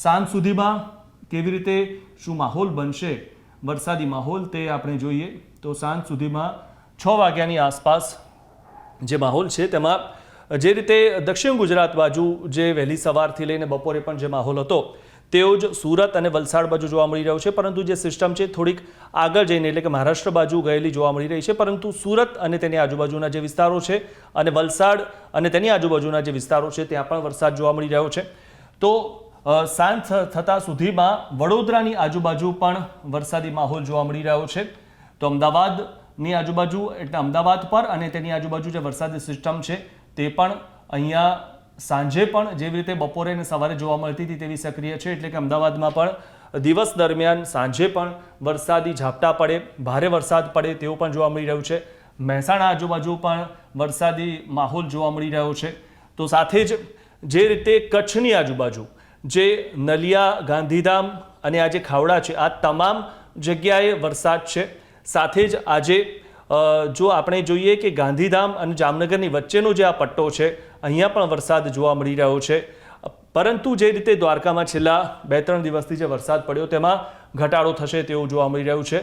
સાંજ સુધીમાં કેવી રીતે શું માહોલ બનશે વરસાદી માહોલ તે આપણે જોઈએ તો સાંજ સુધીમાં 6 વાગ્યાની આસપાસ જે માહોલ છે તેમાં જે રીતે દક્ષિણ ગુજરાત બાજુ જે વહેલી સવારથી લઈને બપોરે પણ જે માહોલ હતો તેવો જ સુરત અને વલસાડ બાજુ જોવા મળી રહ્યો છે, પરંતુ જે સિસ્ટમ છે થોડીક આગળ જઈને એટલે કે મહારાષ્ટ્ર બાજુ ગયેલી જોવા મળી રહી છે, પરંતુ સુરત અને તેની આજુબાજુના જે વિસ્તારો છે અને વલસાડ અને તેની આજુબાજુના જે વિસ્તારો છે ત્યાં પણ વરસાદ જોવા મળી રહ્યો છે. તો સાંજ થતાં સુધીમાં વડોદરાની આજુબાજુ પણ વરસાદી માહોલ જોવા મળી રહ્યો છે. તો અમદાવાદની આજુબાજુ એટલે અમદાવાદ પર અને તેની આજુબાજુ જે વરસાદી સિસ્ટમ છે તે પણ અહીંયા સાંજે પણ જેવી રીતે બપોરે અને સવારે જોવા મળતી હતી તેવી સક્રિય છે, એટલે કે અમદાવાદમાં પણ દિવસ દરમિયાન સાંજે પણ વરસાદી ઝાપટા પડે, ભારે વરસાદ પડે તેવું પણ જોવા મળી રહ્યું છે. મહેસાણા આજુબાજુ પણ વરસાદી માહોલ જોવા મળી રહ્યો છે. તો સાથે જ જે રીતે કચ્છની આજુબાજુ જે નલિયા, ગાંધીધામ અને આ જે ખાવડા છે આ તમામ જગ્યાએ વરસાદ છે. સાથે જ આજે જો આપણે જોઈએ કે ગાંધીધામ અને જામનગરની વચ્ચેનો જે આ પટ્ટો છે અહીંયા પણ વરસાદ જોવા મળી રહ્યો છે, પરંતુ જે રીતે દ્વારકામાં છેલ્લા 2-3 દિવસથી જે વરસાદ પડ્યો તેમાં ઘટાડો થશે તેવું જોવા મળી રહ્યું છે.